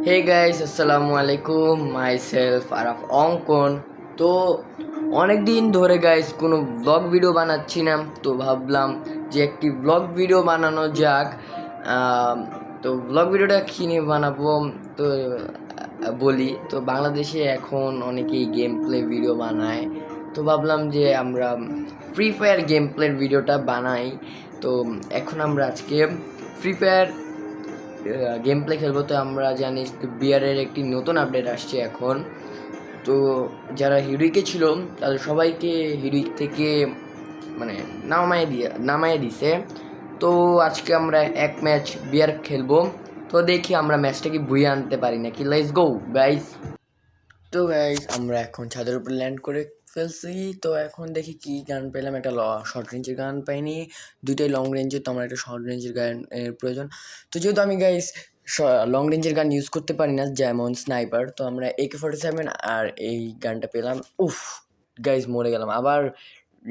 Hey guys, আসসালামু আলাইকুম। My self Araf অঙ্কন। তো অনেক দিন ধরে গাইস কোনো ব্লগ ভিডিও বানাচ্ছি না, তো ভাবলাম যে একটি ব্লগ ভিডিও বানানো যাক। আম, তো ব্লগ ভিডিওটা কী নিয়ে বানাবো? তো বলি, তো বাংলাদেশে এখন অনেকেই গেম প্লে ভিডিও বানায়, তো ভাবলাম যে আমরা ফ্রি ফায়ার গেম প্লের ভিডিওটা বানাই। তো এখন আমরা আজকে ফ্রি ফায়ার গেম প্লে খেলবো। তো আমরা জানি বিয়ারের একটি নতুন আপডেট আসছে এখন। তো যারা হিরোইকে ছিল তাদের সবাইকে হিরোইক থেকে মানে নামায় দিছে। তো আজকে আমরা এক ম্যাচ বিয়ার খেলবো। তো দেখি আমরা ম্যাচটা কি বুয়ে আনতে পারি নাকি। Let's go guys. তো গাইস আমরা এখন ছাদের উপর ল্যান্ড করে ফেলছি। তো এখন দেখি কি গান পেলাম। একটা শর্ট রেঞ্জের গান পাইনি, দুইটাই লং রেঞ্জের। তো আমার একটা শর্ট রেঞ্জের গানের প্রয়োজন। তো যেহেতু আমি গাইস লং রেঞ্জের গান ইউজ করতে পারি না, যেমন স্নাইপার, তো আমরা AK-47 আর এই গানটা পেলাম। উফ গাইস, মরে গেলাম। আবার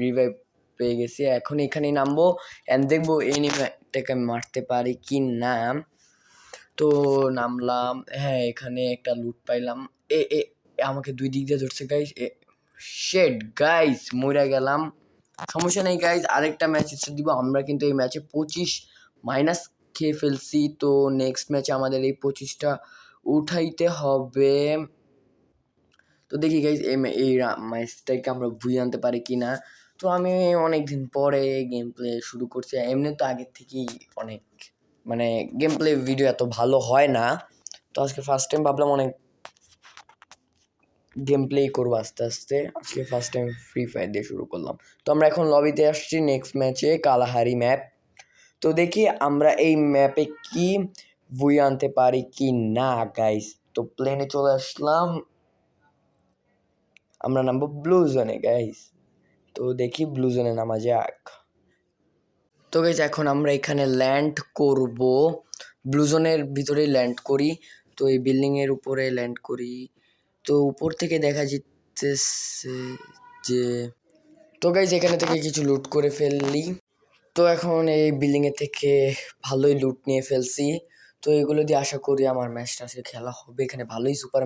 রিভাইভ পেয়ে গেছি। এখন এখানেই নামবো অ্যান্ড দেখবো এই এনিমিটাকে মারতে পারি কি না। তো নামলাম। হ্যাঁ, এখানে একটা লুট পাইলাম। এ এ আমাকে দুই দিক দিয়ে ধরছে গাইস। শেট গাইস, মইরা গেলাম। সমস্যা নেই গাইস, আরেকটা ম্যাচ দিব। আমরা কিন্তু এই ম্যাচে 25 মাইনাস খেয়ে ফেলছি। তো নেক্সট ম্যাচে আমাদের এই 25টা উঠাইতে হবে। তো দেখি গাইস এই ম্যাচটাকে আমরা ভুই আনতে পারি কি না। তো আমি অনেকদিন পরে গেম প্লে শুরু করছি। এমনি তো আগের থেকেই অনেক মানে গেম প্লে ভিডিও এত ভালো হয় না। তো আজকে ফার্স্ট টাইম ভাবলাম অনেক গেম প্লেই করবো আস্তে আস্তে। আজকে ফার্স্ট টাইম ফ্রি ফায়ার দিয়ে শুরু করলাম। তো আমরা এখন লবিতে আসছি নেক্সট ম্যাচে, কালাহারি ম্যাপ। তো দেখি আমরা এই ম্যাপে কি বুই আনতে পারি কি না গাইস। তো প্লেনে চলে আসলাম, আমরা নামবো ব্লু জোনে গাইস। তো দেখি ব্লু জোনে নামা যাক। তো গাইস এখন আমরা এখানে ল্যান্ড করব, ব্লু জোনের ভিতরেই ল্যান্ড করি। তো এই বিল্ডিংয়ের উপরে ল্যান্ড করি। তো উপর থেকে দেখা যেতেছে যে, তো গাইস এখানে থেকে কিছু লুট করে ফেললি। তো এখন এই বিল্ডিংয়ের থেকে ভালোই লুট নিয়ে ফেলছি। তো এগুলো দিয়ে আশা করি আমার ম্যাচটা আজকে খেলা হবে। এখানে ভালোই সুপার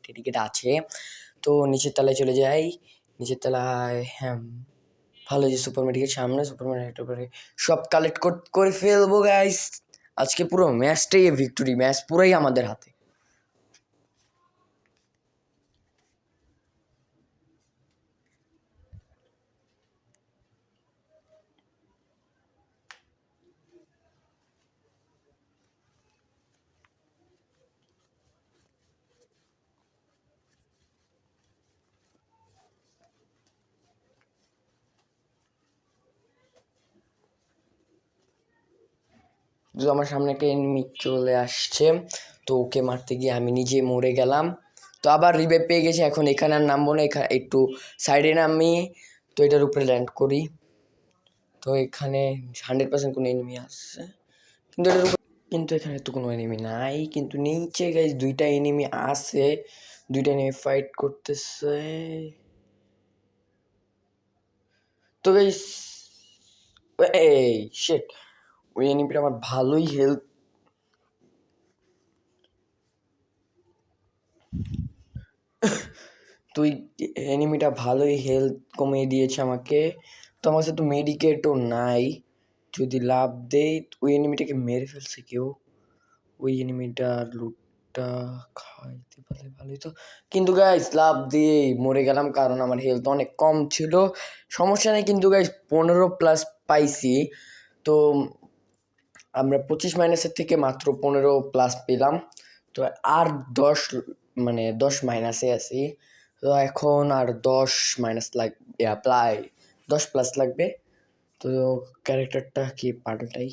টেডিকেট আছে। তো নিচের তলায় চলে যাই। নিচের তলায়, হ্যাঁ ভালো, যে সুপার মেডিকেট সামনে, সুপার মেডিকেট সব কালেক্ট করে ফেলবো গাইস। আজকে পুরো ম্যাচটাই ভিক্টোরি ম্যাচ, পুরাই আমাদের হাতে। তো আমার সামনে একটা এনিমি চলে আসছে। তো ওকে মারতে গিয়ে আমি নিজে মরে গেলাম। তো আবার রিভাইভ পেয়ে গেছি। এখন এখানে আর নামবো না, এখানে একটু সাইডে নামি। তো এটার উপরে ল্যান্ড করি। তো এখানে 100% কোনো এনিমি আসছে, কিন্তু এটার উপর, কিন্তু এখানে তো কোনো এনিমি নাই। কিন্তু নিচে গাইস দুইটা এনিমি আছে, দুইটা এনিমি ফাইট করতেছে। তো গাইস এই শিট, ওই এনিমিটা আমার ভালোই হেল্প, তুই এনিমিটা ভালোই হেলথ কমিয়ে দিয়েছে আমাকে। তো আমার সাথে তো মেডিকেটও নাই। যদি লাভ দেই, ওই এনিমিটাকে মেরে ফেলছে কেউ। ওই এনিমিটার লুটটা খাইতে পারলে ভালোই তো, কিন্তু গাইস লাভ দিয়ে মরে গেলাম কারণ আমার হেলথ অনেক কম ছিল। সমস্যা নেই, কিন্তু গাইস 15+ পাইছি। তো আমরা 25 মাইনাসের থেকে মাত্র 15+ পেলাম। তো আর 10, মানে 10 মাইনাসে আছি। তো এখন আর 10 মাইনাস লাগবে, প্রায় 10+ লাগবে। তো ক্যারেক্টারটা কি পাল্টাই।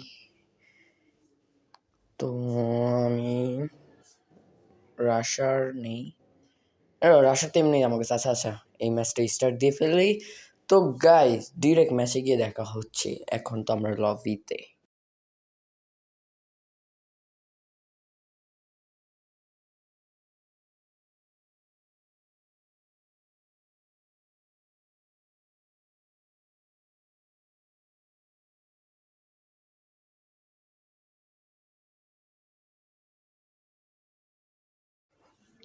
তো আমি রাশার নেই, রাশার টিম নেই আমার কাছে। আচ্ছা আচ্ছা, এই ম্যাচটা স্টার্ট দিয়ে ফেললেই। তো গাইস ডিরেক্ট ম্যাচে গিয়ে দেখা হচ্ছে। এখন তো আমরা লবিতে।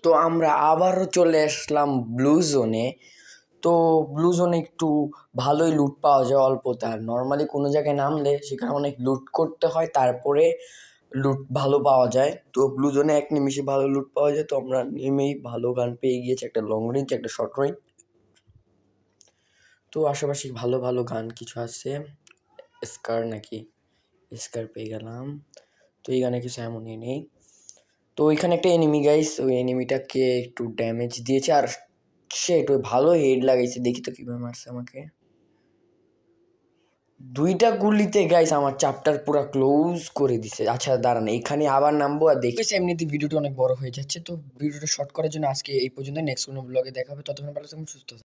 তো আমরা আবারও চলে আসলাম ব্লু জোনে। তো ব্লু জোনে একটু ভালোই লুট পাওয়া যায় অল্পতে। আর নর্মালি কোনো জায়গায় নামলে সেখানে অনেক লুট করতে হয়, তারপরে লুট ভালো পাওয়া যায়। তো ব্লু জোনে এক নিমিষে ভালো লুট পাওয়া যায়। তো আমরা নেমেই ভালো গান পেয়ে গিয়েছি, একটা লং রেঞ্জ একটা শর্ট রেঞ্জ। তো আশেপাশে ভালো ভালো গান কিছু আছে, স্কার নাকি স্কার পেয়ে গেলাম। তো এই গানে কিছু এমনই নেই। তো ওইখানে একটা এনিমি গাইস, ওই এনিমিটাকে একটু ড্যামেজ দিয়েছে আর সে একটু ভালো হেড লাগাইছে। দেখি তো কিভাবে মারছে আমাকে। 2টা গুলিতে গাইস আমার চ্যাপ্টার পুরো ক্লোজ করে দিছে। আচ্ছা দাঁড়ান, এখানে আবার নামবো আর দেখি। এমনিতে ভিডিওটা অনেক বড় হয়ে যাচ্ছে, তো ভিডিওটা শর্ট করার জন্য আজকে এই পর্যন্ত। নেক্সট কোনো ব্লগে দেখা হবে, ততক্ষণ ভালো থাকুন, সুস্থ থাকুন।